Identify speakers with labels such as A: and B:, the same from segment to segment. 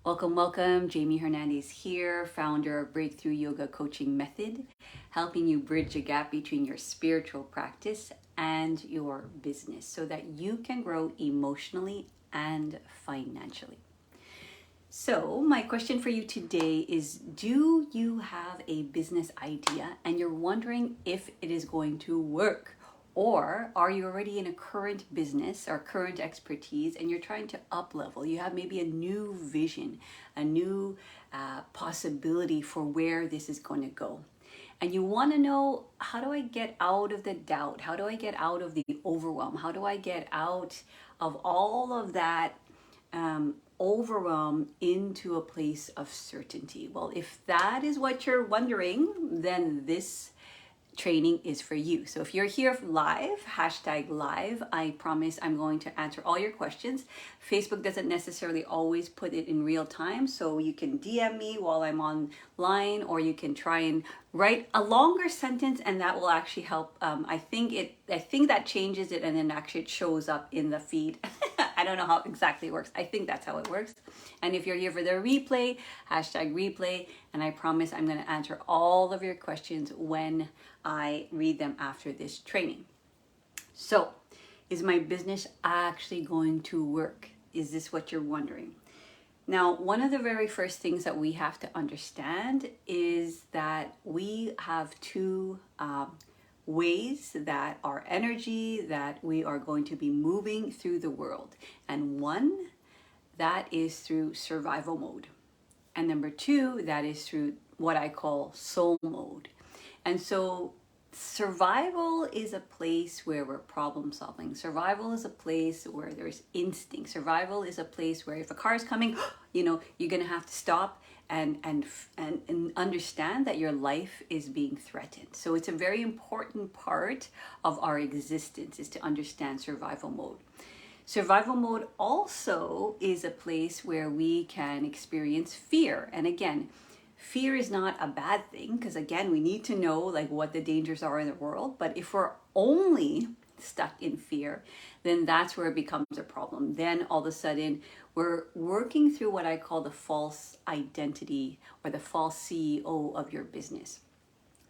A: Welcome, welcome. Jamie Hernandez here, founder of Breakthrough Yoga Coaching Method, helping you bridge the gap between your spiritual practice and your business so that you can grow emotionally and financially. So, my question for you today is, do you have a business idea and you're wondering if it is going to work? Or are you already in a current business or current expertise and you're trying to up level? You have maybe a new vision, a new possibility for where this is going to go. And you want to know, how do I get out of the doubt? How do I get out of the overwhelm? How do I get out of all of that overwhelm into a place of certainty? Well, if that is what you're wondering, then this training is for you. So if you're here live, #live, I promise I'm going to answer all your questions. Facebook doesn't necessarily always put it in real time, so you can DM me while I'm online, or you can try and write a longer sentence, and that will actually help. I think that changes it, and then actually it shows up in the feed. I don't know how exactly it works. I think that's how it works. And if you're here for the replay, #replay, and I promise I'm going to answer all of your questions when I read them after this training. So, is my business actually going to work? Is this what you're wondering? Now, one of the very first things that we have to understand is that we have two ways that our energy, that we are going to be moving through the world. And one, that is through survival mode. And number two, that is through what I call soul mode. And so survival is a place where we're problem solving. Survival is a place where there's instinct. Survival is a place where if a car is coming, you're going to have to stop and understand that your life is being threatened. So it's a very important part of our existence, is to understand survival mode. Survival mode also is a place where we can experience fear. And again, fear is not a bad thing, because again, we need to know what the dangers are in the world. But if we're only stuck in fear, then that's where it becomes a problem. Then all of a sudden we're working through what I call the false identity, or the false CEO of your business.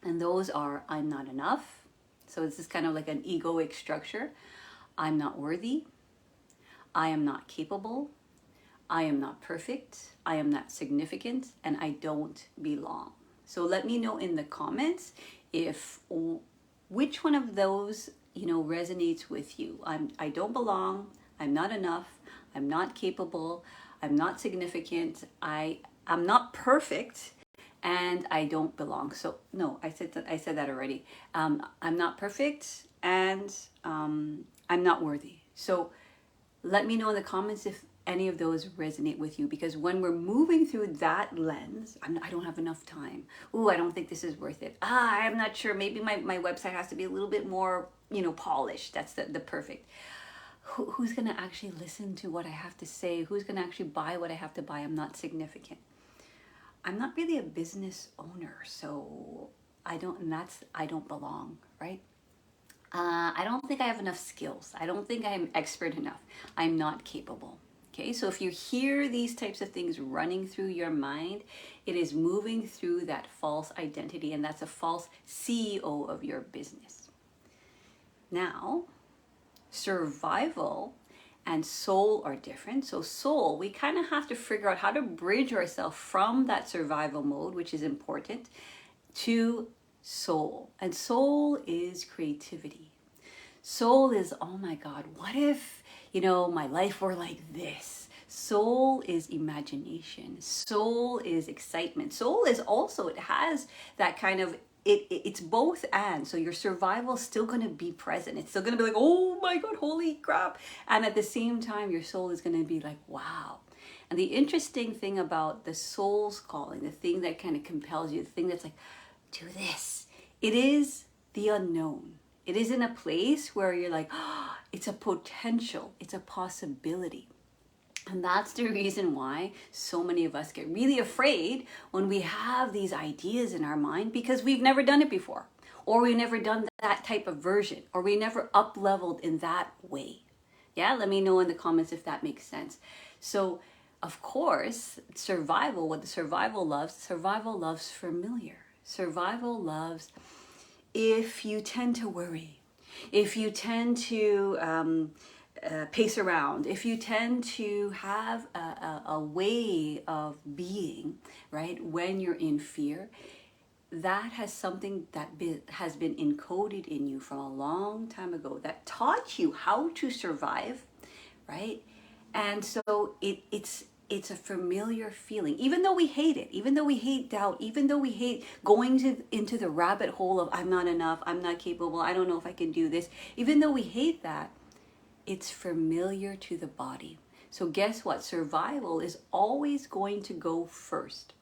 A: And those are, I'm not enough. So this is kind of like an egoic structure. I'm not worthy. I am not capable. I am not perfect. I am not significant, and I don't belong. So let me know in the comments which one of those resonates with you. I don't belong. I'm not enough. I'm not capable. I'm not significant. I'm not perfect, and I don't belong. So no, I said that already. I'm not perfect, and I'm not worthy. So let me know in the comments if any of those resonate with you, because when we're moving through that lens, I don't have enough time. Ooh, I don't think this is worth it. I'm not sure. Maybe my website has to be a little bit more, polished. That's the perfect. Who's going to actually listen to what I have to say? Who's going to actually buy what I have to buy? I'm not significant. I'm not really a business owner, so I don't belong, right? I don't think I have enough skills. I don't think I'm expert enough. I'm not capable. Okay, so if you hear these types of things running through your mind, it is moving through that false identity, and that's a false CEO of your business. Now, survival and soul are different. So soul, we kind of have to figure out how to bridge ourselves from that survival mode, which is important, to soul. And soul is creativity. Soul is, oh my God, what if my life were like this? Soul is imagination. Soul is excitement. Soul is also, it has that kind of, it's both and. So your survival is still going to be present. It's still going to be like, oh my God, holy crap. And at the same time, your soul is going to be like, wow. And the interesting thing about the soul's calling, the thing that kind of compels you, the thing that's like, do this, it is the unknown. It is in a place where you're like, oh, it's a potential, it's a possibility. And that's the reason why so many of us get really afraid when we have these ideas in our mind, because we've never done it before, or we've never done that type of version, or we never up-leveled in that way. Yeah, let me know in the comments if that makes sense. So of course, survival, what the survival loves familiar. Survival loves if you tend to worry, if you tend to pace around, if you tend to have a way of being, right, when you're in fear, that has something that has been encoded in you from a long time ago that taught you how to survive, right? And so it's a familiar feeling, even though we hate it, even though we hate doubt, even though we hate going into the rabbit hole of I'm not enough, I'm not capable, I don't know if I can do this. Even though we hate that, it's familiar to the body. So guess what? Survival is always going to go first.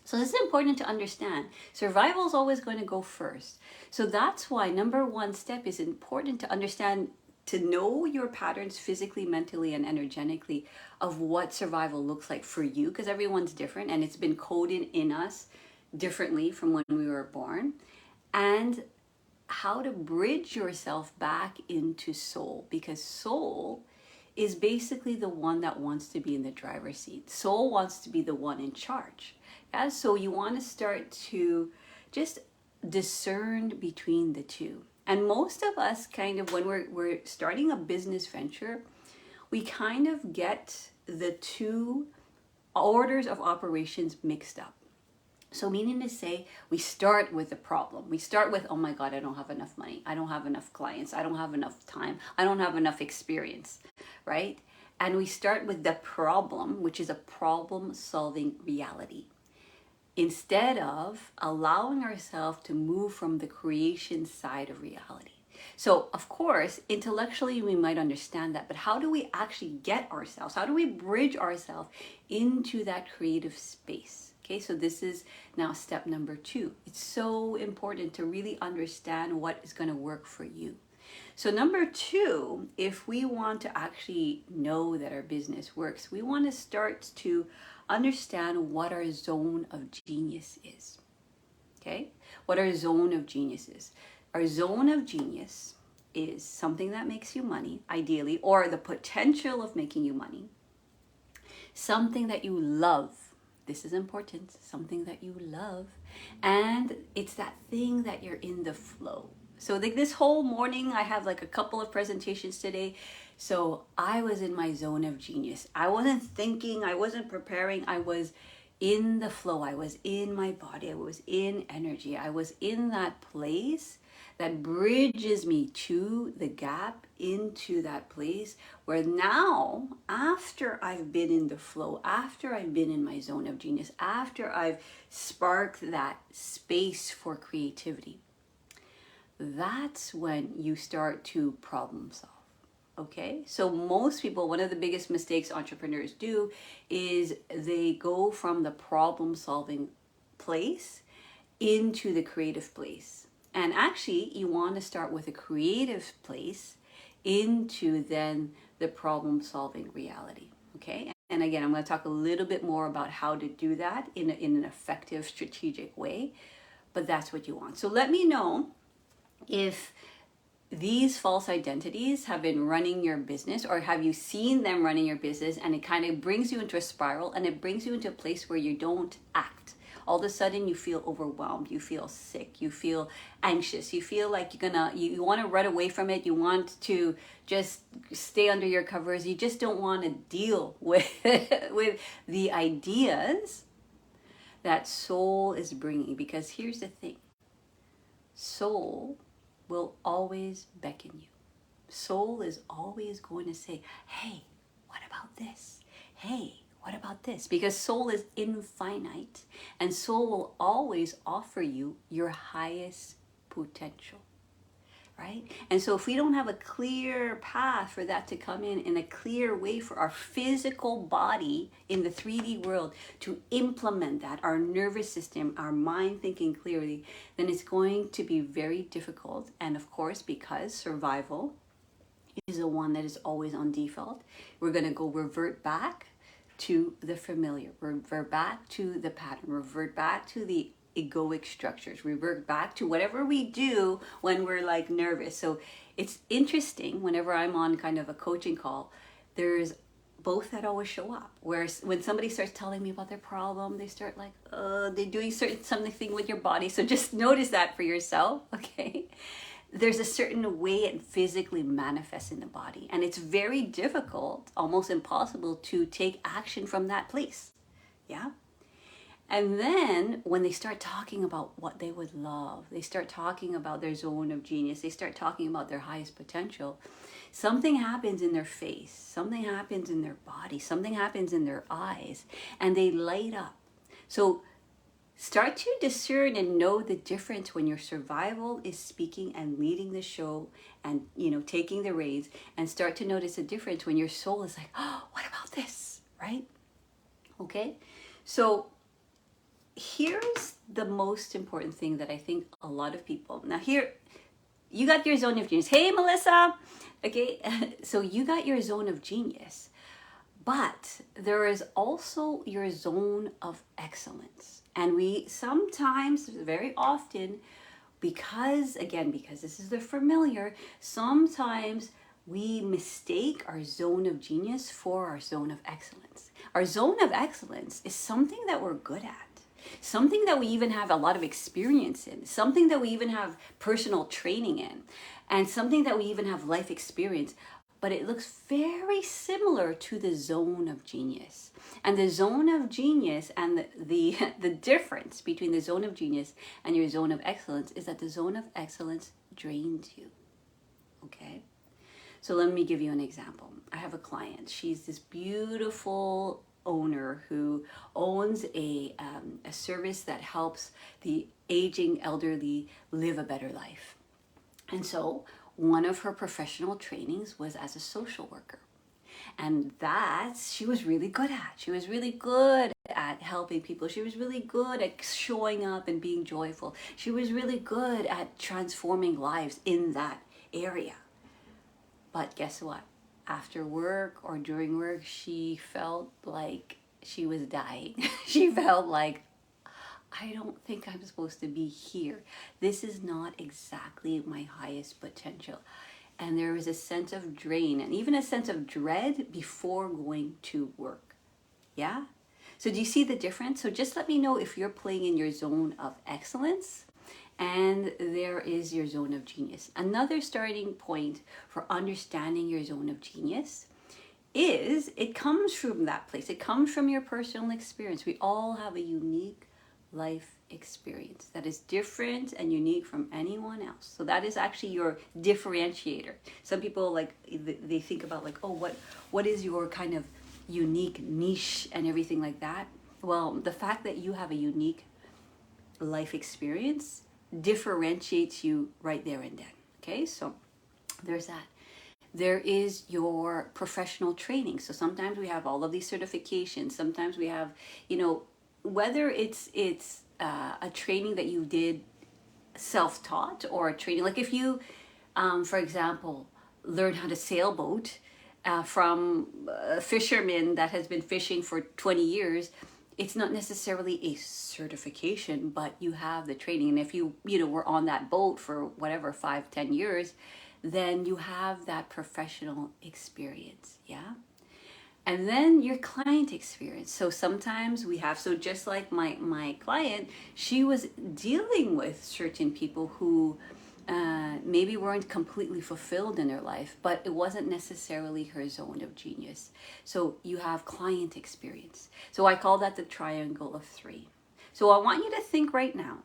A: So this is important to understand. Survival is always going to go first. So that's why number one step is important to understand, to know your patterns physically, mentally, and energetically of what survival looks like for you, because everyone's different and it's been coded in us differently from when we were born. And how to bridge yourself back into soul, because soul is basically the one that wants to be in the driver's seat. Soul wants to be the one in charge. Yeah? So you want to start to just discern between the two. And most of us kind of, when we're starting a business venture, we kind of get the two orders of operations mixed up. So meaning to say, we start with the problem. We start with, oh my God, I don't have enough money. I don't have enough clients. I don't have enough time. I don't have enough experience, right? And we start with the problem, which is a problem-solving reality, instead of allowing ourselves to move from the creation side of reality. So, of course, intellectually we might understand that, but how do we actually get ourselves? How do we bridge ourselves into that creative space? Okay, so this is now step number 2. It's so important to really understand what is going to work for you. So number 2, if we want to actually know that our business works, we want to start to understand what our zone of genius is. Okay, what our zone of genius is. Our zone of genius is something that makes you money, ideally, or the potential of making you money. Something that you love. This is important, something that you love. And it's that thing that you're in the flow. So like this whole morning, I have like a couple of presentations today. So I was in my zone of genius. I wasn't thinking, I wasn't preparing. I was in the flow. I was in my body. I was in energy. I was in that place that bridges me to the gap, into that place where now, after I've been in the flow, after I've been in my zone of genius, after I've sparked that space for creativity, that's when you start to problem solve. Okay, so most people, one of the biggest mistakes entrepreneurs do is they go from the problem solving place into the creative place. And actually, you want to start with a creative place into then the problem solving reality. Okay, and again, I'm going to talk a little bit more about how to do that in an effective, strategic way, but that's what you want. So let me know if these false identities have been running your business, or have you seen them running your business, and it kind of brings you into a spiral, and it brings you into a place where you don't act. All of a sudden you feel overwhelmed, you feel sick, you feel anxious, you feel like you want to run away from it, you want to just stay under your covers, you just don't want to deal with with the ideas that soul is bringing. Because here's the thing, soul will always beckon you. Soul is always going to say, hey, what about this? Hey, what about this? Because soul is infinite, and soul will always offer you your highest potential, right? And so if we don't have a clear path for that to come in a clear way for our physical body in the 3D world to implement that, our nervous system, our mind thinking clearly, then it's going to be very difficult. And of course, because survival is the one that is always on default, we're going to go revert back to the familiar, revert back to the pattern, revert back to the egoic structures, revert back to whatever we do when we're like nervous. So it's interesting, whenever I'm on kind of a coaching call, there's both that always show up. Whereas when somebody starts telling me about their problem, they start like, they're doing something with your body. So just notice that for yourself, okay? There's a certain way it physically manifests in the body. And it's very difficult, almost impossible, to take action from that place. Yeah? And then when they start talking about what they would love, they start talking about their zone of genius, they start talking about their highest potential, something happens in their face, something happens in their body, something happens in their eyes, and they light up. So start to discern and know the difference when your survival is speaking and leading the show and, taking the reins, and start to notice the difference when your soul is like, oh, what about this, right? Okay, so here's the most important thing that I think a lot of people, now here, you got your zone of genius. Hey, Melissa. Okay, so you got your zone of genius, but there is also your zone of excellence. And we sometimes, very often, because this is the familiar, sometimes we mistake our zone of genius for our zone of excellence. Our zone of excellence is something that we're good at, something that we even have a lot of experience in, something that we even have personal training in, and something that we even have life experience. But it looks very similar to the zone of genius. And the zone of genius and the difference between the zone of genius and your zone of excellence is that the zone of excellence drains you. Okay? So let me give you an example. I have a client. She's this beautiful owner who owns a service that helps the aging elderly live a better life. And so one of her professional trainings was as a social worker. And that she was really good at. She was really good at helping people. She was really good at showing up and being joyful. She was really good at transforming lives in that area. But guess what? After work or during work, she felt like she was dying. She felt like, I don't think I'm supposed to be here. This is not exactly my highest potential. And there was a sense of drain and even a sense of dread before going to work. Yeah? So do you see the difference? So just let me know if you're playing in your zone of excellence and there is your zone of genius. Another starting point for understanding your zone of genius is it comes from that place. It comes from your personal experience. We all have a unique life experience that is different and unique from anyone else. So that is actually your differentiator. Some people they think about what is your kind of unique niche and everything like that. Well, the fact that you have a unique life experience differentiates you right there and then. Okay, so there's that. There is your professional training. So sometimes we have all of these certifications. Sometimes we have, whether it's a training that you did self-taught or a training, like if you, for example, learn how to sailboat from a fisherman that has been fishing for 20 years, it's not necessarily a certification, but you have the training. And if you were on that boat for whatever, 5-10 years, then you have that professional experience, yeah? And then your client experience. So sometimes we have, so just like my client, she was dealing with certain people who maybe weren't completely fulfilled in their life, but it wasn't necessarily her zone of genius. So you have client experience. So I call that the triangle of 3. So I want you to think right now,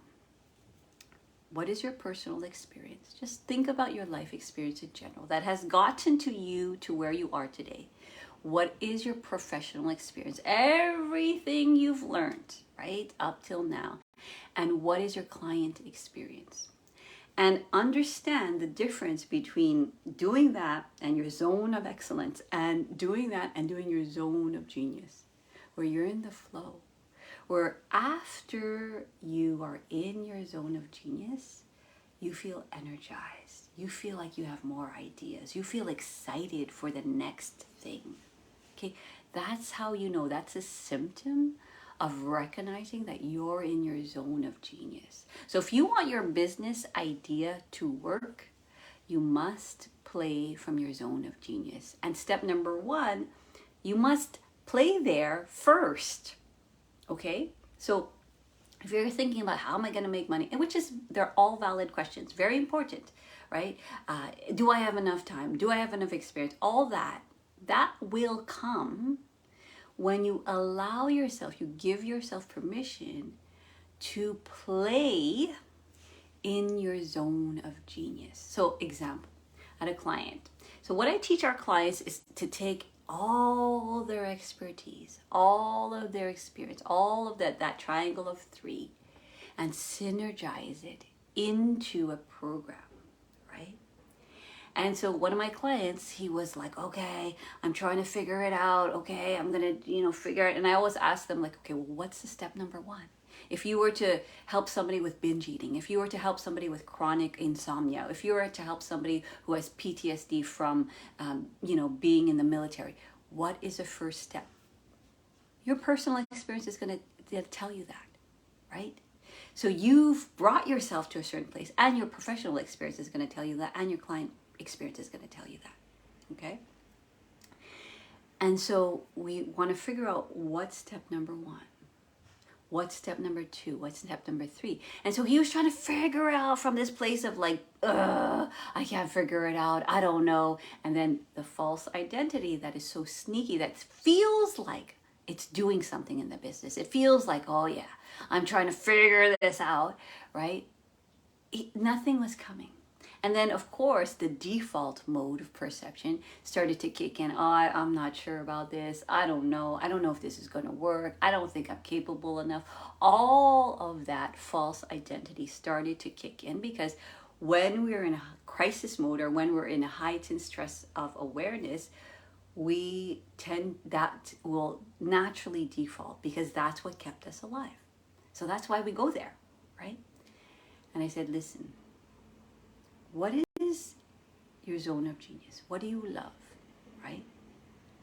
A: what is your personal experience? Just think about your life experience in general that has gotten to you to where you are today. What is your professional experience? Everything you've learned, right, up till now. And what is your client experience? And understand the difference between doing that and your zone of excellence and doing that and doing your zone of genius, where you're in the flow. Where after you are in your zone of genius, you feel energized. You feel like you have more ideas. You feel excited for the next thing. Okay, that's how you know. That's a symptom of recognizing that you're in your zone of genius. So if you want your business idea to work, you must play from your zone of genius. And step number 1 You must play there first. Okay? So if you're thinking about how am I going to make money, and which is, they're all valid questions, very important, right? Do I have enough time? Do I have enough experience? All that will come when you allow yourself, you give yourself permission to play in your zone of genius. So example, at a client. So what I teach our clients is to take all their expertise, all of their experience, all of that triangle of three, and synergize it into a program, right? And so one of my clients, he was like, okay, I'm trying to figure it out. Okay, I'm going to, figure it. And I always ask them like, okay, well, what's the step number one? If you were to help somebody with binge eating, if you were to help somebody with chronic insomnia, if you were to help somebody who has PTSD from, being in the military, what is the first step? Your personal experience is going to tell you that, right? So you've brought yourself to a certain place, and your professional experience is going to tell you that, and your client experience is going to tell you that, okay? And so we want to figure out what's step number one. What's step number two? What's step number three? And so he was trying to figure out from this place of like, I can't figure it out. I don't know. And then the false identity that is so sneaky, that feels like it's doing something in the business. It feels like, oh yeah, I'm trying to figure this out, right? Nothing was coming. And then, of course, the default mode of perception started to kick in. Oh, I'm not sure about this. I don't know. I don't know if this is going to work. I don't think I'm capable enough. All of that false identity started to kick in, because when we're in a crisis mode, or when we're in a heightened stress of awareness, that will naturally default, because that's what kept us alive. So that's why we go there, right? And I said, listen, what is your zone of genius? What do you love, right?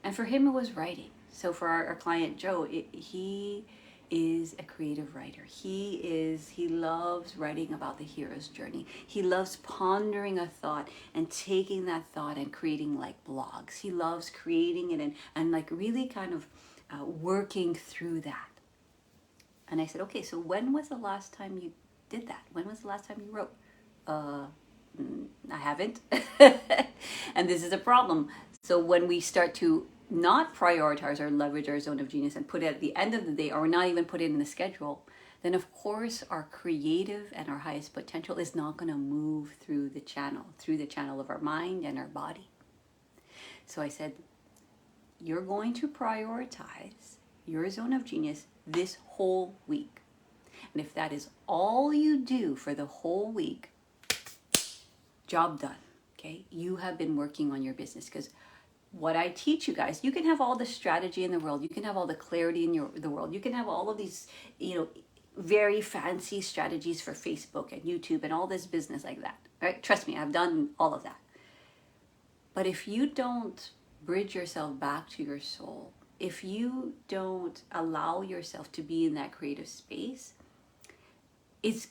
A: And for him, it was writing. So for our client, Joe, he is a creative writer. He loves writing about the hero's journey. He loves pondering a thought and taking that thought and creating like blogs. He loves creating it and like really kind of working through that. And I said, okay, so when was the last time you did that? When was the last time you wrote? I haven't. And this is a problem. So when we start to not prioritize or leverage our zone of genius and put it at the end of the day, or not even put it in the schedule, then of course our creative and our highest potential is not going to move through the channel of our mind and our body. So I said, you're going to prioritize your zone of genius this whole week. And if that is all you do for the whole week, job done, okay? You have been working on your business, because what I teach you guys, you can have all the strategy in the world, you can have all the clarity in the world, you can have all of these, very fancy strategies for Facebook and YouTube and all this business like that, right? Trust me, I've done all of that. But if you don't bridge yourself back to your soul, if you don't allow yourself to be in that creative space, it's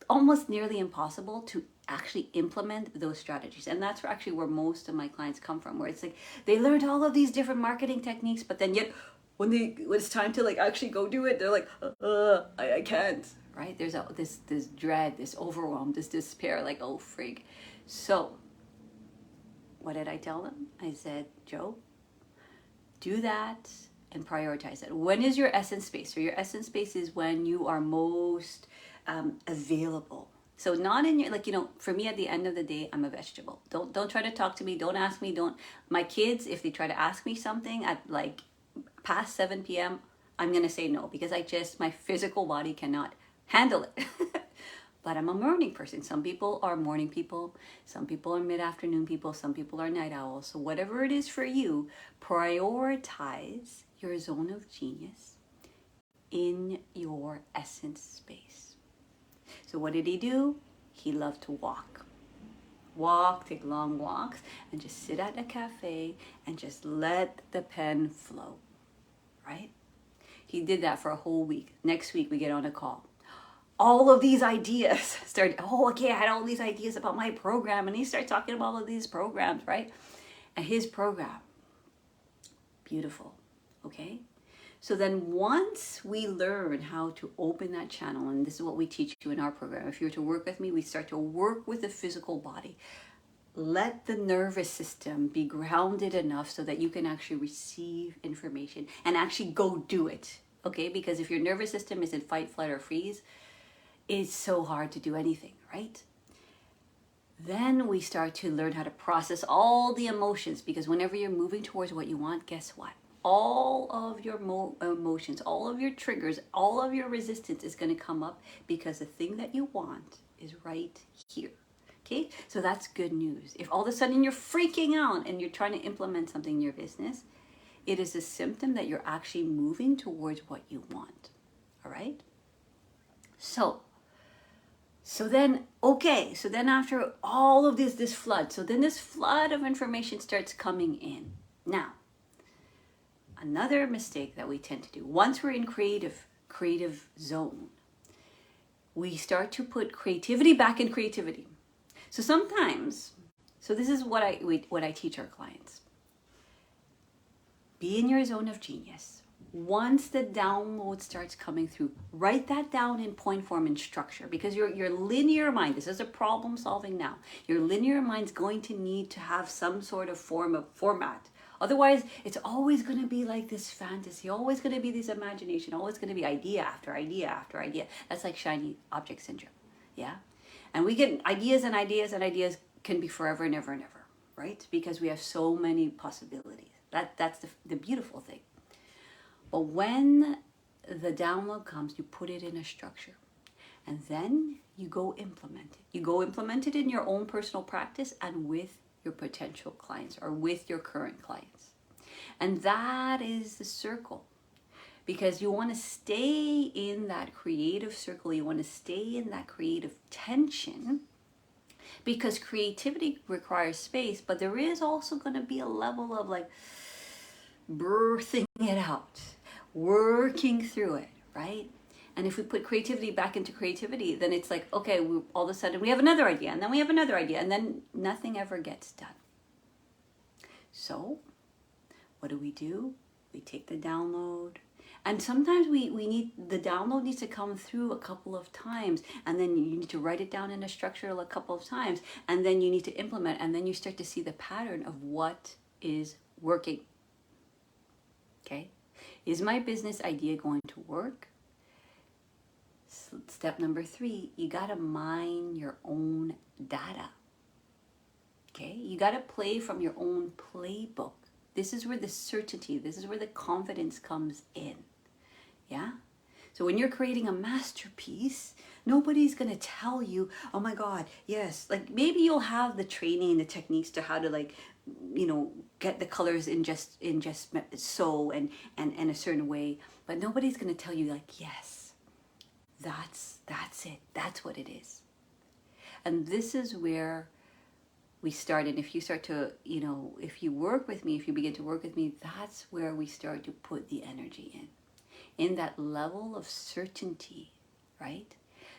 A: almost nearly impossible to actually implement those strategies. And that's where most of my clients come from, where it's like they learned all of these different marketing techniques, but then yet when it's time to like actually go do it, they're like, I can't, right? There's this dread, this overwhelm, this despair, like, oh frig. So what did I tell them? I said, Joe, do that and prioritize it. When is your essence space? So your essence space is when you are most available. So not in your, for me at the end of the day, I'm a vegetable. Don't try to talk to me. Don't ask me. My kids, if they try to ask me something at like past 7 p.m., I'm going to say no, because my physical body cannot handle it. But I'm a morning person. Some people are morning people. Some people are mid-afternoon people. Some people are night owls. So whatever it is for you, prioritize your zone of genius in your essence space. So what did he do? He loved to walk, take long walks, and just sit at a cafe and just let the pen flow, right? He did that for a whole week. Next week we get on a call. All of these ideas started, I had all these ideas about my program, and he started talking about all of these programs, right? And his program Beautiful. Okay? So then once we learn how to open that channel, and this is what we teach you in our program, if you're to work with me, we start to work with the physical body. Let the nervous system be grounded enough so that you can actually receive information and actually go do it. Okay? Because if your nervous system is in fight, flight, or freeze, it's so hard to do anything, right? Then we start to learn how to process all the emotions, because whenever you're moving towards what you want, guess what? All of your emotions, all of your triggers, all of your resistance is going to come up because the thing that you want is right here. Okay, so that's good news. If all of a sudden you're freaking out and you're trying to implement something in your business, it is a symptom that you're actually moving towards what you want. All right? So then, okay, so then after all of this flood, so then this flood of information starts coming in. Now, another mistake that we tend to do, once we're in creative zone, we start to put creativity back in creativity. So sometimes, so this is what I teach our clients. Be in your zone of genius. Once the download starts coming through, write that down in point form and structure, because your linear mind, this is a problem solving now, your linear mind's going to need to have some sort of format. Otherwise, it's always going to be like this fantasy, always going to be this imagination, always going to be idea after idea after idea. That's like shiny object syndrome. Yeah? And we get ideas and ideas and ideas can be forever and ever and ever, right? Because we have so many possibilities. That's the beautiful thing. But when the download comes, you put it in a structure. And then you go implement it. You go implement it in your own personal practice and with your potential clients or with your current clients. And that is the circle. Because you want to stay in that creative circle. You want to stay in that creative tension. Because creativity requires space, but there is also going to be a level of like birthing it out, working through it, right? And if we put creativity back into creativity, then it's like, okay, all of a sudden we have another idea, and then we have another idea, and then nothing ever gets done. So what do? We take the download, and sometimes we need, the download needs to come through a couple of times, and then you need to write it down in a structure a couple of times, and then you need to implement, and then you start to see the pattern of what is working. Okay? Is my business idea going to work? Step number 3, you got to mine your own data. Okay? You got to play from your own playbook. This is where the certainty, this is where the confidence comes in. Yeah? So when you're creating a masterpiece, nobody's going to tell you, oh my God, yes. Like maybe you'll have the training, the techniques to how to like, you know, get the colors in just so and a certain way. But nobody's going to tell you like, yes, that's it. That's what it is. And this is where we start. And if you start to, you know, if you work with me, if you begin to work with me, that's where we start to put the energy in that level of certainty, right?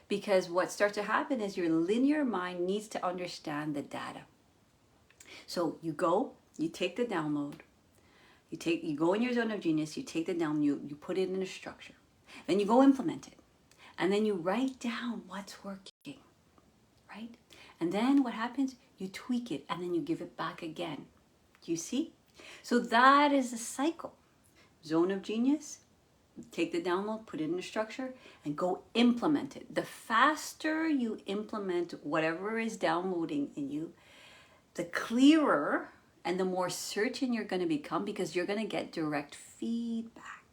A: Because what starts to happen is your linear mind needs to understand the data. So you go, you take the download, you go in your zone of genius, you take the download, you put it in a structure. Then you go implement it. And then you write down what's working, right? And then what happens? You tweak it and then you give it back again. Do you see? So that is a cycle. Zone of genius, take the download, put it in a structure, and go implement it. The faster you implement whatever is downloading in you, the clearer and the more certain you're going to become, because you're going to get direct feedback.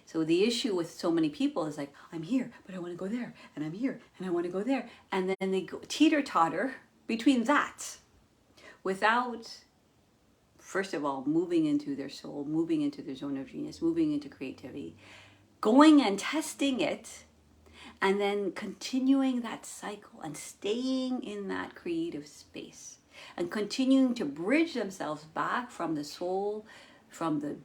A: So the issue with so many people is like, I'm here, but I want to go there, and I'm here, and I want to go there. And then they go teeter-totter between that without, first of all, moving into their soul, moving into their zone of genius, moving into creativity, going and testing it, and then continuing that cycle and staying in that creative space and continuing to bridge themselves back from the soul, from the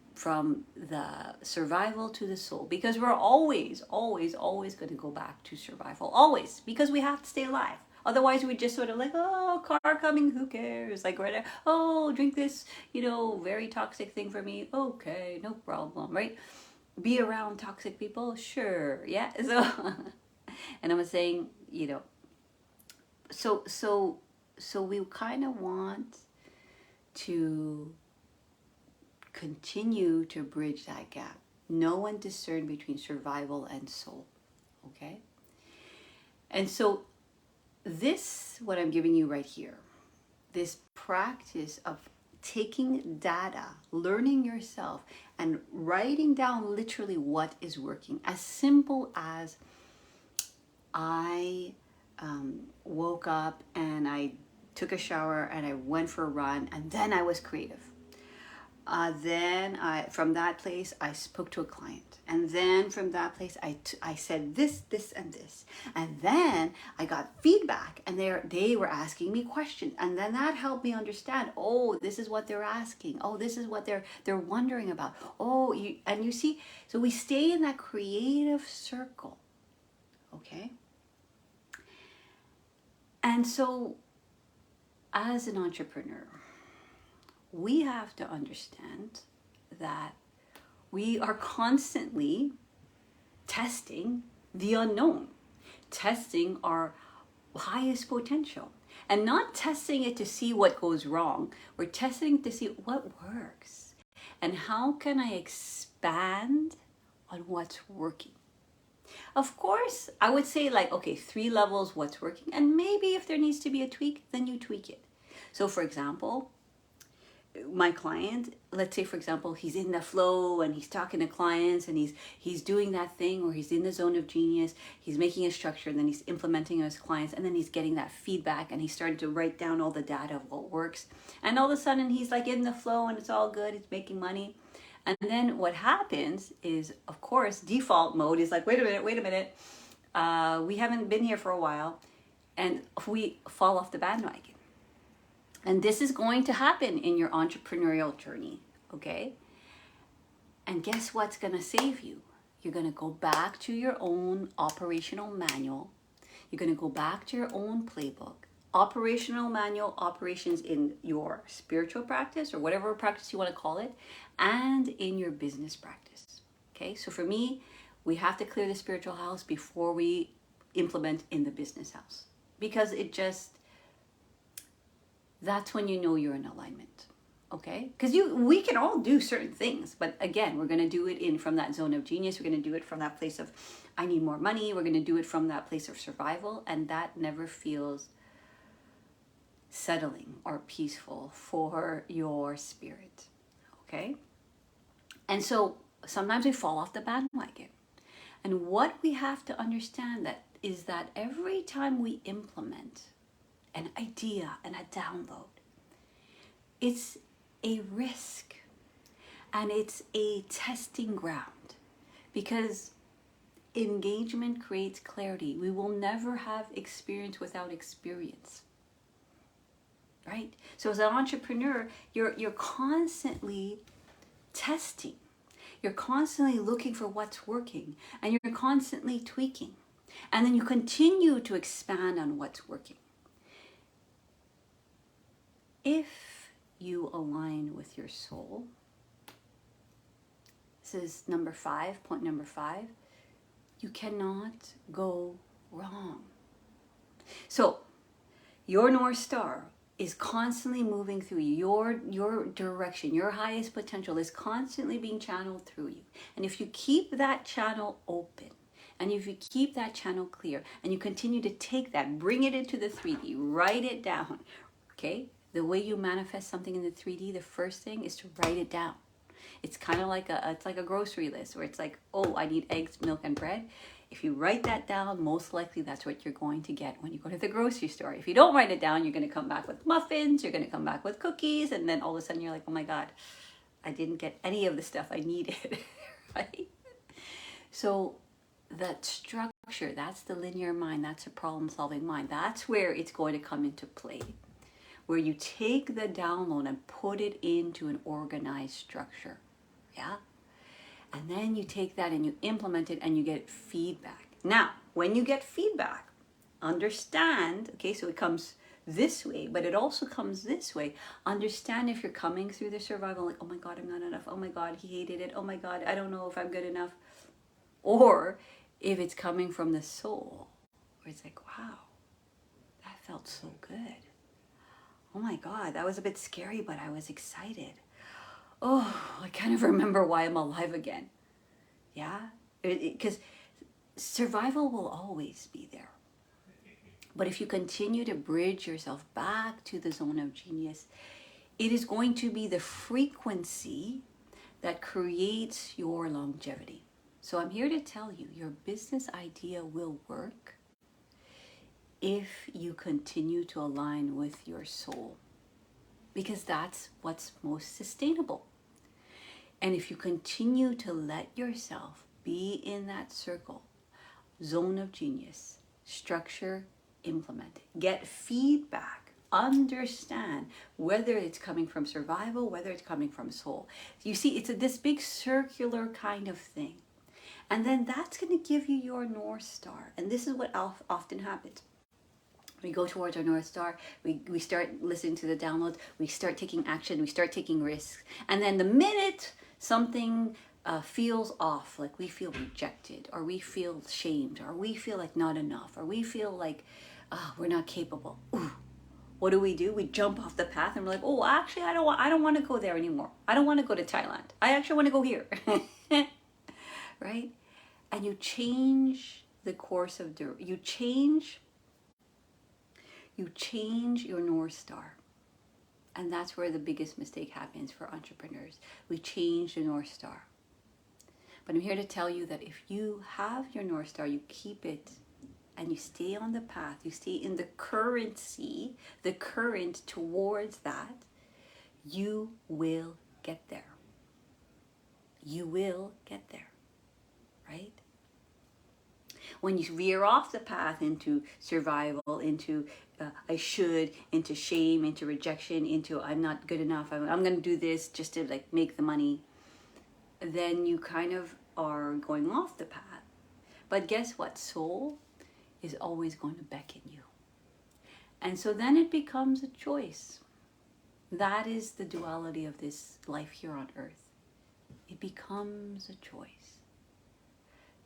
A: survival to the soul, because we're always going to go back to survival, always, because we have to stay alive. Otherwise, we just sort of like, oh, car coming, who cares? Like, right, oh, drink this, very toxic thing for me. Okay, no problem, right? Be around toxic people, sure, yeah. So, and I was saying, so we kind of want to continue to bridge that gap. Know and discern between survival and soul. Okay? And so this, what I'm giving you right here, this practice of taking data, learning yourself, and writing down literally what is working. As simple as I woke up and I took a shower and I went for a run, and then I was creative. Then from that place, I spoke to a client. And then from that place, I said this, and this. And then I got feedback, and they were asking me questions. And then that helped me understand, oh, this is what they're asking. Oh, this is what they're wondering about. Oh, you see, so we stay in that creative circle. Okay? And so, as an entrepreneur, we have to understand that we are constantly testing the unknown, testing our highest potential, and not testing it to see what goes wrong. We're testing to see what works and how can I expand on what's working. Of course, I would say like, okay, 3 levels, what's working, and maybe if there needs to be a tweak, then you tweak it. So for example, my client, let's say for example, he's in the flow and he's talking to clients and he's doing that thing where he's in the zone of genius, he's making a structure and then he's implementing it with his clients, and then he's getting that feedback and he's starting to write down all the data of what works, and all of a sudden he's like in the flow and it's all good, he's making money. And then what happens is, of course, default mode is like, wait a minute, we haven't been here for a while, and we fall off the bandwagon. And this is going to happen in your entrepreneurial journey, okay? And guess what's going to save you? You're going to go back to your own operational manual. You're going to go back to your own playbook. Operational manual, operations in your spiritual practice or whatever practice you want to call it, and in your business practice, okay? So for me, we have to clear the spiritual house before we implement in the business house, because that's when you know you're in alignment, okay? Because we can all do certain things, but again, we're going to do it from that zone of genius. We're going to do it from that place of, I need more money. We're going to do it from that place of survival, and that never feels settling or peaceful for your spirit, okay? And so sometimes we fall off the bandwagon. And what we have to understand is that every time we implement an idea and a download, it's a risk and it's a testing ground, because engagement creates clarity. We will never have experience without experience, right? So as an entrepreneur, you're constantly testing. You're constantly looking for what's working, and you're constantly tweaking. And then you continue to expand on what's working. If you align with your soul, this is point number 5, you cannot go wrong. So your North Star is constantly moving through you. Your direction, your highest potential is constantly being channeled through you. And if you keep that channel open, and if you keep that channel clear, and you continue to take that, bring it into the 3D, write it down, okay? The way you manifest something in the 3D, the first thing is to write it down. It's kind of like a grocery list where it's like, oh, I need eggs, milk, and bread. If you write that down, most likely that's what you're going to get when you go to the grocery store. If you don't write it down, you're going to come back with muffins, you're going to come back with cookies, and then all of a sudden you're like, oh my God, I didn't get any of the stuff I needed, right? So that structure, that's the linear mind, that's the problem-solving mind. That's where it's going to come into play, where you take the download and put it into an organized structure, yeah? And then you take that and you implement it and you get feedback. Now, when you get feedback, understand, okay, so it comes this way, but it also comes this way. Understand if you're coming through the survival, like, oh my God, I'm not enough. Oh my God, he hated it. Oh my God, I don't know if I'm good enough. Or if it's coming from the soul, where it's like, wow, that felt so good. Oh my God, that was a bit scary, but I was excited. Oh, I kind of remember why I'm alive again. Yeah? Because survival will always be there. But if you continue to bridge yourself back to the zone of genius, it is going to be the frequency that creates your longevity. So I'm here to tell you, your business idea will work if you continue to align with your soul, because that's what's most sustainable. And if you continue to let yourself be in that circle, zone of genius, structure, implement, get feedback, understand whether it's coming from survival, whether it's coming from soul. You see, it's this big circular kind of thing. And then that's going to give you your North Star. And this is what often happens. We go towards our North Star, we start listening to the downloads, we start taking action, we start taking risks. And then the minute something feels off, like we feel rejected, or we feel shamed, or we feel like not enough, or we feel like we're not capable. Ooh, what do? We jump off the path and we're like, oh, actually, I don't want to go there anymore. I don't want to go to Thailand. I actually want to go here. Right? And you change the course of you change your North Star. And that's where the biggest mistake happens for entrepreneurs. We change the North Star. But I'm here to tell you that if you have your North Star, you keep it, and you stay on the path, you stay in the currency, the current towards that, you will get there. You will get there, right? When you veer off the path into survival, into I should, into shame, into rejection, into I'm not good enough, I'm going to do this just to like make the money, then you kind of are going off the path. But guess what? Soul is always going to beckon you. And so then it becomes a choice. That is the duality of this life here on earth. It becomes a choice.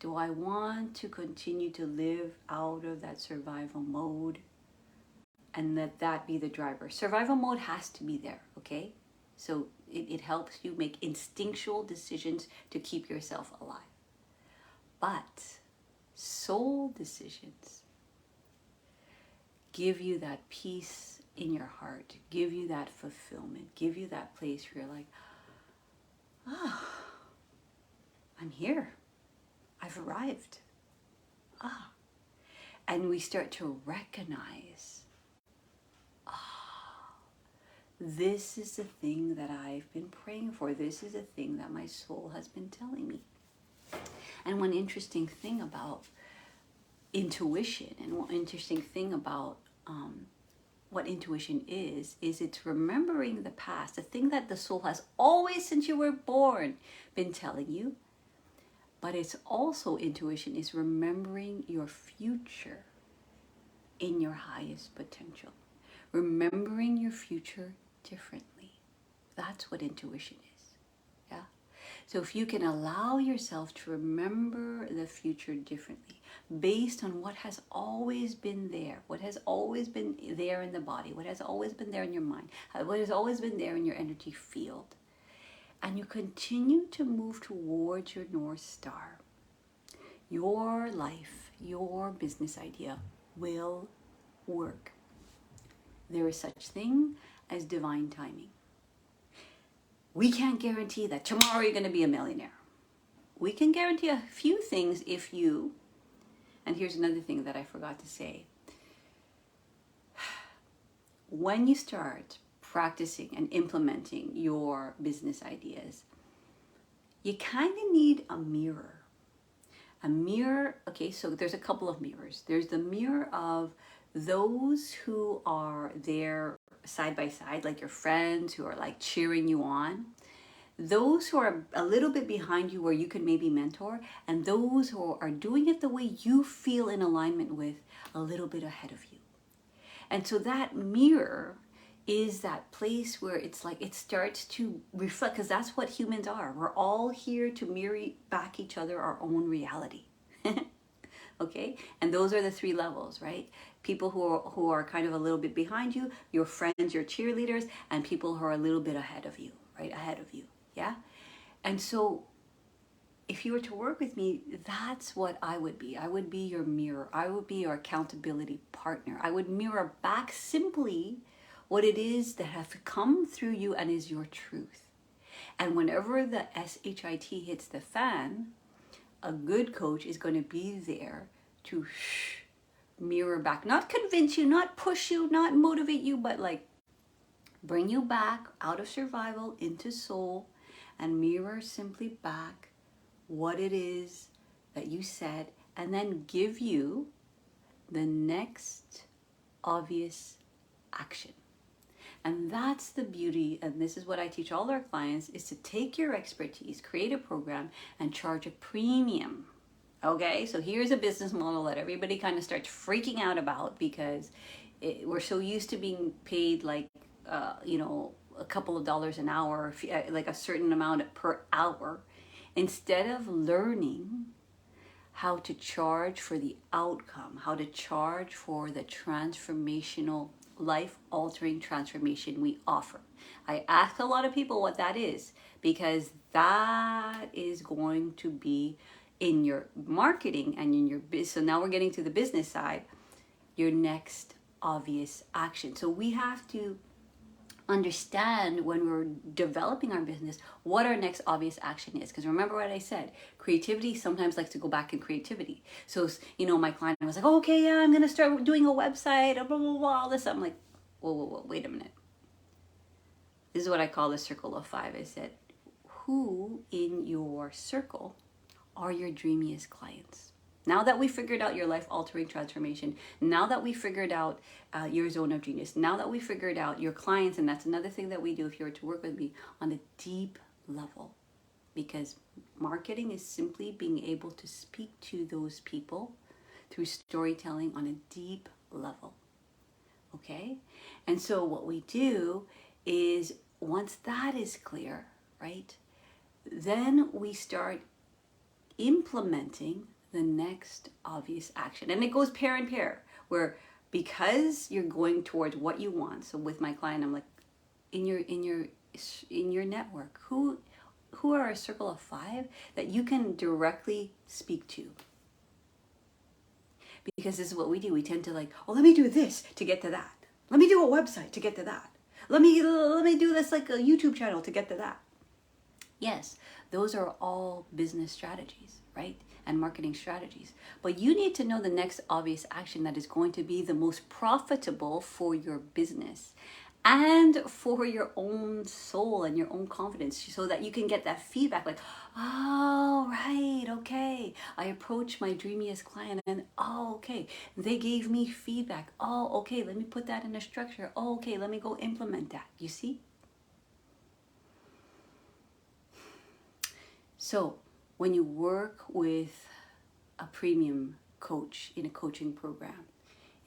A: Do I want to continue to live out of that survival mode and let that be the driver? Survival mode has to be there, okay? So it helps you make instinctual decisions to keep yourself alive. But soul decisions give you that peace in your heart, give you that fulfillment, give you that place where you're like, I'm here. I've arrived. And we start to recognize, this is the thing that I've been praying for. This is the thing that my soul has been telling me. And one interesting thing about intuition, and one interesting thing about what intuition is it's remembering the past, the thing that the soul has always, since you were born, been telling you. But it's also, intuition is remembering your future in your highest potential. Remembering your future differently. That's what intuition is. Yeah. So if you can allow yourself to remember the future differently, based on what has always been there, what has always been there in the body, what has always been there in your mind, what has always been there in your energy field, and you continue to move towards your North Star, your life, your business idea will work. There is such thing as divine timing. We can't guarantee that tomorrow you're going to be a millionaire. We can guarantee a few things if you, and here's another thing that I forgot to say. When you start practicing and implementing your business ideas, you kind of need a mirror. A mirror, okay, so there's a couple of mirrors. There's the mirror of those who are there side by side, like your friends who are like cheering you on. those who are a little bit behind you where you can maybe mentor, and those who are doing it the way you feel in alignment with, a little bit ahead of you. And so that mirror is that place where it's like it starts to reflect, because that's what humans are. We're all here to mirror back each other our own reality. Okay, and those are the three levels, right? People who are kind of a little bit behind you, your friends, your cheerleaders, and people who are a little bit ahead of you, right? Ahead of you. Yeah. And so if you were to work with me, that's what I would be. I would be your mirror. I would be your accountability partner. I would mirror back simply what it is that has come through you and is your truth. And whenever the SHIT hits the fan, a good coach is going to be there to mirror back, not convince you, not push you, not motivate you, but like bring you back out of survival into soul, and mirror simply back what it is that you said, and then give you the next obvious action. And that's the beauty, and this is what I teach all our clients, is to take your expertise, create a program, and charge a premium. Okay, so here's a business model that everybody kind of starts freaking out about, because we're so used to being paid like, a couple of dollars an hour, like a certain amount per hour, instead of learning how to charge for the outcome, how to charge for the transformational, life-altering transformation we offer. I ask a lot of people what that is, because that is going to be in your marketing and in your business. So now we're getting to the business side, your next obvious action. So we have to understand when we're developing our business what our next obvious action is, because remember what I said, creativity sometimes likes to go back in creativity. So my client was like, oh, okay, yeah, I'm gonna start doing a website, blah blah blah, all this. I'm like, whoa, wait a minute. This is what I call the circle of five. I said, who in your circle are your dreamiest clients? Now that we figured out your life-altering transformation, now that we figured out your zone of genius, now that we figured out your clients, and that's another thing that we do if you were to work with me on a deep level, because marketing is simply being able to speak to those people through storytelling on a deep level, okay? And so what we do is, once that is clear, right, then we start implementing the next obvious action. And it goes pair in pair, where because you're going towards what you want. So with my client, I'm like, in your network, who are a circle of five that you can directly speak to? Because this is what we do. We tend to like, oh, let me do this to get to that. Let me do a website to get to that. Let me do this like a YouTube channel to get to that. Yes, those are all business strategies, right? And marketing strategies. But you need to know the next obvious action that is going to be the most profitable for your business and for your own soul and your own confidence, so that you can get that feedback like, oh, right, okay. I approached my dreamiest client and, oh, okay, they gave me feedback. Oh, okay, let me put that in a structure. Oh, okay, let me go implement that. You see? So when you work with a premium coach in a coaching program,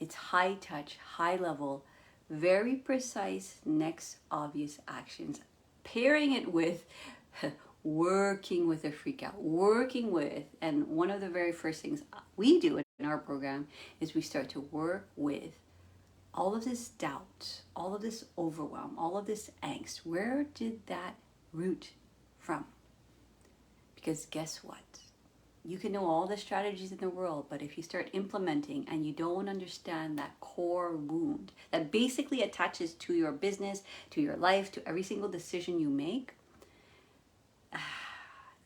A: it's high touch, high level, very precise next obvious actions, pairing it with working with a freak out, and one of the very first things we do in our program is we start to work with all of this doubt, all of this overwhelm, all of this angst. Where did that root from? Because guess what? You can know all the strategies in the world, but if you start implementing and you don't understand that core wound that basically attaches to your business, to your life, to every single decision you make,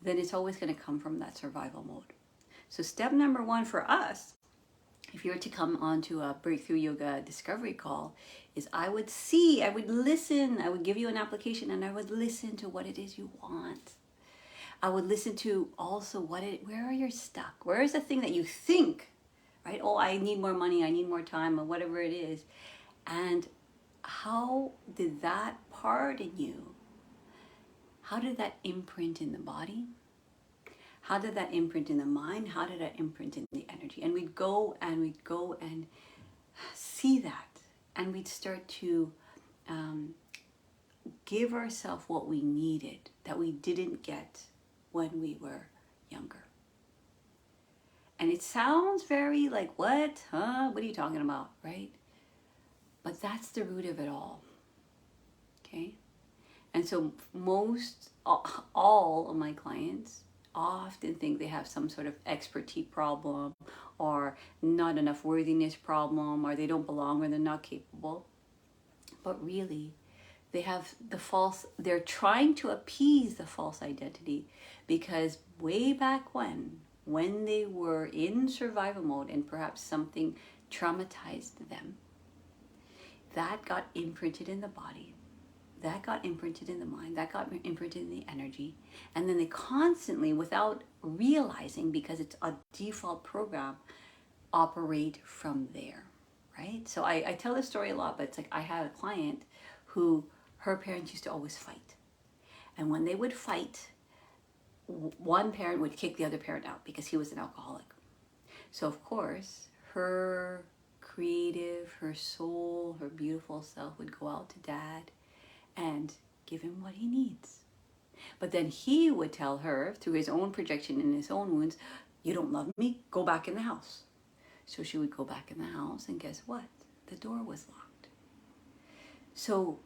A: then it's always going to come from that survival mode. So step number one for us, if you were to come onto a Breakthrough Yoga discovery call, is I would listen, I would give you an application, and I would listen to what it is you want. I would listen to also where are you stuck? Where is the thing that you think, right? Oh, I need more money, I need more time, or whatever it is. And how did that part in you how did that imprint in the body? How did that imprint in the mind? How did that imprint in the energy? And we'd go and see that. And we'd start to give ourselves what we needed that we didn't get when we were younger. And it sounds very like, what? Huh? What are you talking about? Right? But that's the root of it all. Okay? And so all of my clients often think they have some sort of expertise problem or not enough worthiness problem, or they don't belong or they're not capable. But really, they have they're trying to appease the false identity, because way back when they were in survival mode and perhaps something traumatized them, that got imprinted in the body, that got imprinted in the mind, that got imprinted in the energy. And then they constantly, without realizing, because it's a default program, operate from there, right? So I tell this story a lot, but it's like I had a client who, her parents used to always fight. And when they would fight, one parent would kick the other parent out because he was an alcoholic. So of course, her creative, her soul, her beautiful self would go out to dad and give him what he needs. But then he would tell her, through his own projection and his own wounds, you don't love me, go back in the house. So she would go back in the house, and guess what? The door was locked. So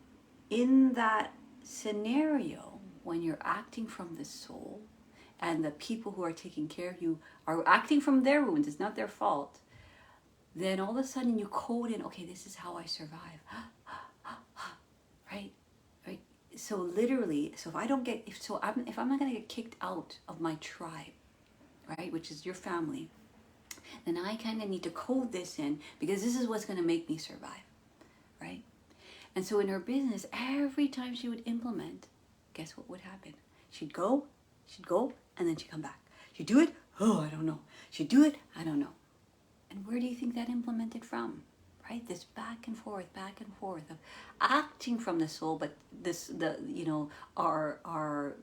A: in that scenario, when you're acting from the soul, and the people who are taking care of you are acting from their wounds, it's not their fault, then all of a sudden you code in, okay, this is how I survive. Right? Right? So literally, so if I'm not going to get kicked out of my tribe, right, which is your family, then I kind of need to code this in, because this is what's going to make me survive, right? And so in her business, every time she would implement, guess what would happen? She'd go, and then she'd come back. She'd do it, oh, I don't know. She'd do it, I don't know. And where do you think that implemented from? Right? This back and forth of acting from the soul, but our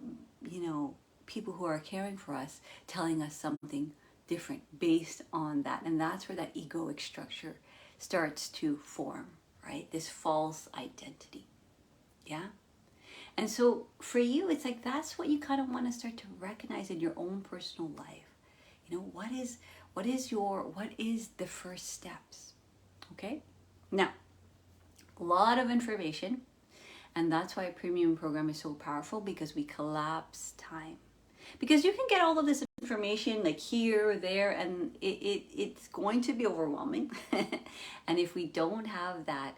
A: people who are caring for us telling us something different based on that. And that's where that egoic structure starts to form, right? This false identity. Yeah? And so for you, it's like that's what you kind of want to start to recognize in your own personal life. You know, what is the first steps? Okay? Now, a lot of information, and that's why a premium program is so powerful, because we collapse time. Because you can get all of this information like here or there, and it's going to be overwhelming. And if we don't have that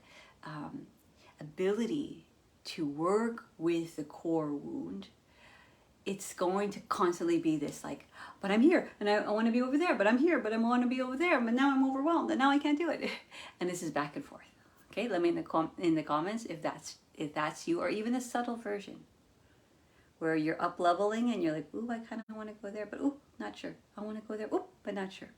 A: ability to work with the core wound, it's going to constantly be this like, but I'm here and I want to be over there, but I'm here, but I want to be over there, but now I'm overwhelmed and now I can't do it. And this is back and forth. Okay, let me in the comments if that's you, or even a subtle version where you're up leveling and you're like, ooh, I kind of want to go there, but ooh, not sure. I want to go there, ooh, but not sure.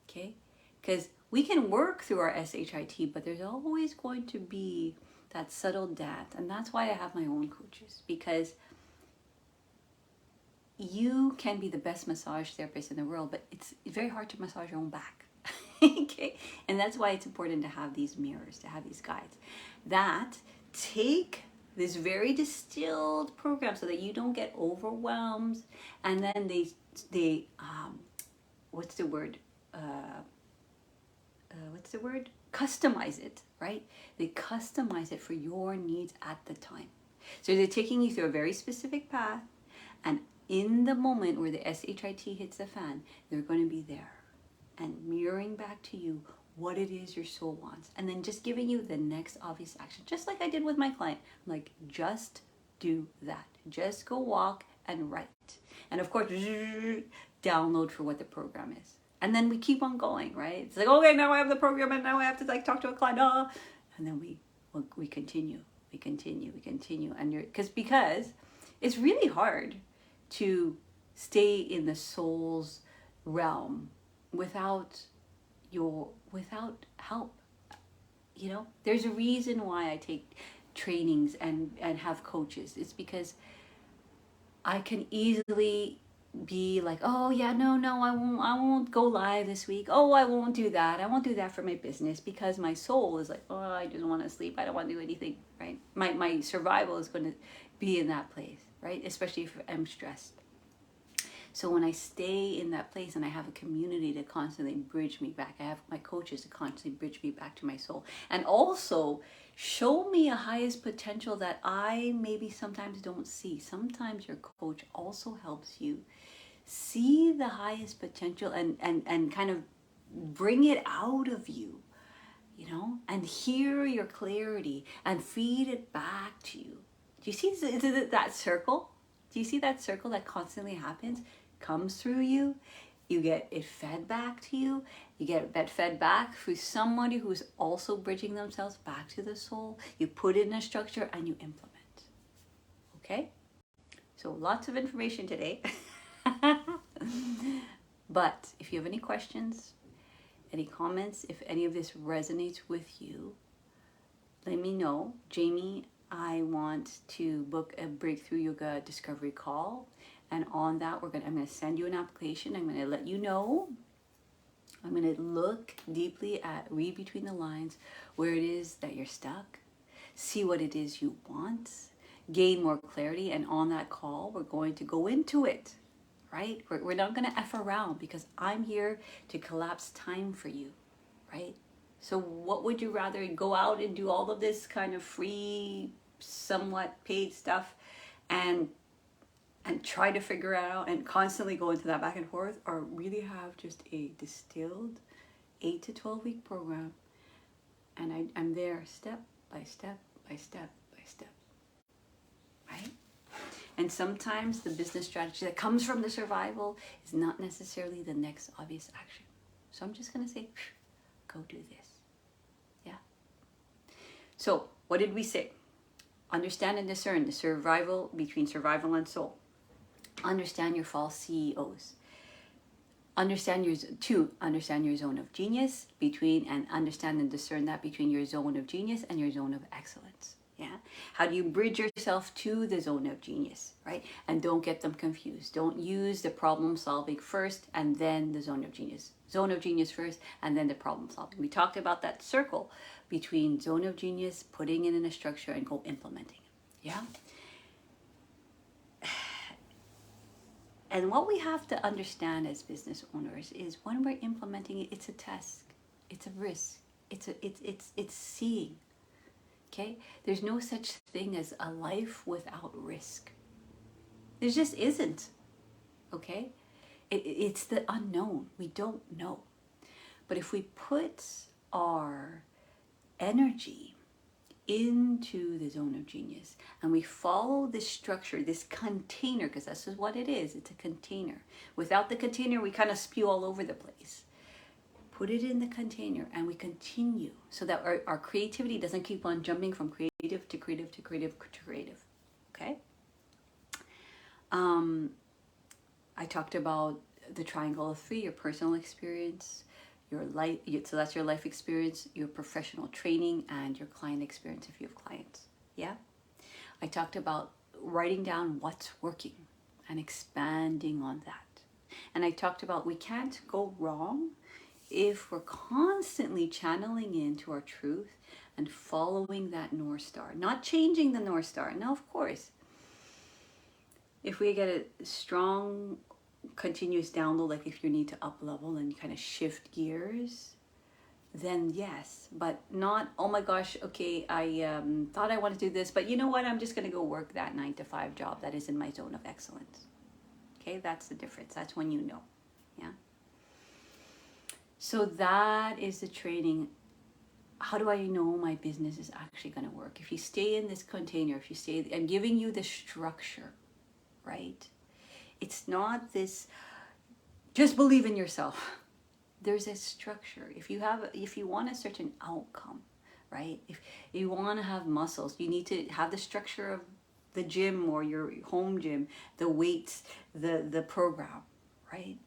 A: Okay, because we can work through our SHIT, but there's always going to be that subtle dance. And that's why I have my own coaches, because you can be the best massage therapist in the world, but it's very hard to massage your own back. Okay, and that's why it's important to have these mirrors, to have these guides that take this very distilled program so that you don't get overwhelmed, and then they what's the word customize it, right? They customize it for your needs at the time. So they're taking you through a very specific path, and in the moment where the SHIT hits the fan, they're going to be there and mirroring back to you what it is your soul wants, and then just giving you the next obvious action, just like I did with my client. I'm like, just do that. Just go walk and write. And of course, download for what the program is. And then we keep on going, right? It's like, okay, now I have the program, and now I have to like talk to a client. And then we continue. And because it's really hard to stay in the soul's realm without help. You know, there's a reason why I take trainings and have coaches. It's because I can easily be like, oh yeah, no, I won't go live this week. Oh, I won't do that. I won't do that for my business, because my soul is like, oh, I just want to sleep. I don't want to do anything, right? My survival is going to be in that place, right? Especially if I'm stressed. So when I stay in that place and I have a community to constantly bridge me back, I have my coaches to constantly bridge me back to my soul, and also show me a highest potential that I maybe sometimes don't see. Sometimes your coach also helps you see the highest potential and kind of bring it out of you, and hear your clarity and feed it back to you. Do you see that circle? Do you see that circle that constantly happens? Comes through you, you get it fed back to you, you get it fed back through somebody who's also bridging themselves back to the soul. You put it in a structure and you implement. Okay? So lots of information today. But if you have any questions, any comments, if any of this resonates with you, let me know. Jamie, I want to book a breakthrough yoga discovery call, and on that I'm going to send you an application. I'm going to let you know. I'm going to look deeply at, read between the lines, where it is that you're stuck, see what it is you want, gain more clarity, and on that call we're going to go into it. Right? We're not going to F around, because I'm here to collapse time for you, right? So what would you rather, go out and do all of this kind of free, somewhat paid stuff and try to figure it out and constantly go into that back and forth, or really have just a distilled 8 to 12 week program, and I'm there step by step by step by step, right? And sometimes the business strategy that comes from the survival is not necessarily the next obvious action. So I'm just going to say, go do this. Yeah. So what did we say? Understand and discern the survival between survival and soul. Understand your false CEOs. Understand your zone of genius, and understand and discern that between your zone of genius and your zone of excellence. Yeah. How do you bridge yourself to the zone of genius, right? And don't get them confused. Don't use the problem solving first and then the zone of genius. Zone of genius first and then the problem solving. We talked about that circle between zone of genius, putting it in a structure, and go implementing it. Yeah. And what we have to understand as business owners is, when we're implementing it, it's a task, it's a risk, it's seeing. Okay? There's no such thing as a life without risk. There just isn't. Okay? It's the unknown. We don't know. But if we put our energy into the zone of genius and we follow this structure, this container, because that's what it is, it's a container. Without the container, we kind of spew all over the place. Put it in the container and we continue, so that our creativity doesn't keep on jumping from creative to creative to creative to creative. Okay? I talked about the triangle of 3, your personal experience, your life, so that's your life experience, your professional training, and your client experience if you have clients. Yeah? I talked about writing down what's working and expanding on that. And I talked about we can't go wrong if we're constantly channeling into our truth and following that North Star, not changing the North Star. Now, of course, if we get a strong, continuous download, like if you need to up level and kind of shift gears, then yes, but not, oh my gosh, okay, I thought I wanted to do this, but you know what, I'm just going to go work that 9-to-5 job that is in my zone of excellence. Okay, that's the difference. That's when you know. Yeah. So that is the training. How do I know my business is actually going to work? If you stay in this container, if you stay and giving you the structure, right? It's not this, just believe in yourself. There's a structure. If you want a certain outcome, right? If you want to have muscles, you need to have the structure of the gym or your home gym, the weights, the program, right?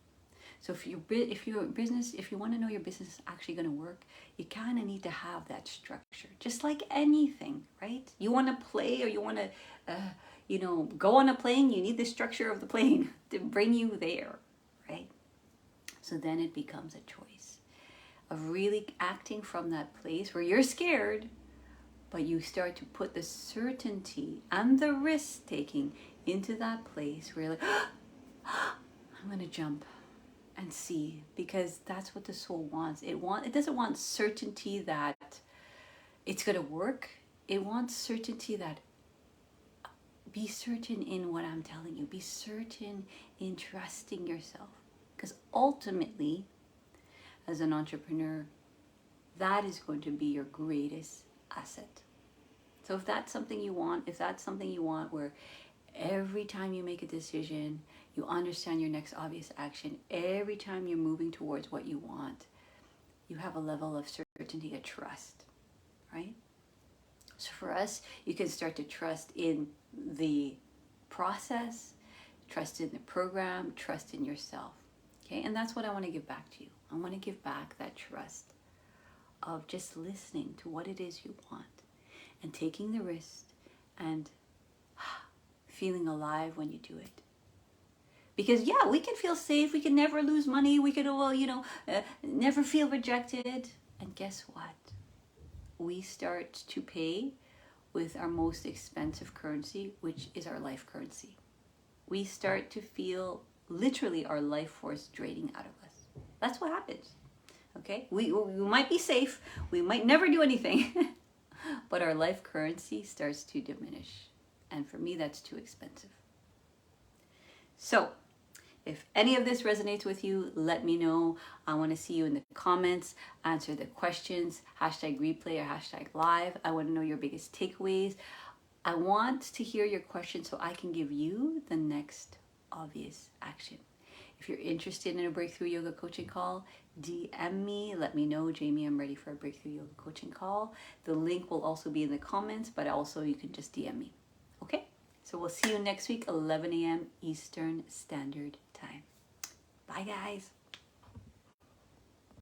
A: So if you want to know your business is actually going to work, you kind of need to have that structure, just like anything, right? You want to play, or you want to go on a plane, you need the structure of the plane to bring you there, right? So then it becomes a choice of really acting from that place where you're scared, but you start to put the certainty and the risk taking into that place where you're like, I'm going to jump and see, because that's what the soul wants. It doesn't want certainty that it's going to work. It wants certainty that, be certain in what I'm telling you. Be certain in trusting yourself. Because ultimately, as an entrepreneur, that is going to be your greatest asset. So if that's something you want, where every time you make a decision, you understand your next obvious action, every time you're moving towards what you want, you have a level of certainty, a trust, right? So for us, you can start to trust in the process, trust in the program, trust in yourself. Okay, and that's what I want to give back to you. I want to give back that trust of just listening to what it is you want and taking the risk and feeling alive when you do it. Because yeah, we can feel safe, we can never lose money, we could never feel rejected. And guess what? We start to pay with our most expensive currency, which is our life currency. We start to feel literally our life force draining out of us. That's what happens. Okay? We might be safe, we might never do anything, but our life currency starts to diminish. And for me, that's too expensive. So, if any of this resonates with you, let me know. I want to see you in the comments. Answer the questions. #replay or #live. I want to know your biggest takeaways. I want to hear your questions so I can give you the next obvious action. If you're interested in a breakthrough yoga coaching call, DM me. Let me know, Jamie, I'm ready for a breakthrough yoga coaching call. The link will also be in the comments, but also you can just DM me. Okay? So we'll see you next week, 11 a.m. Eastern Standard Time. Bye, guys.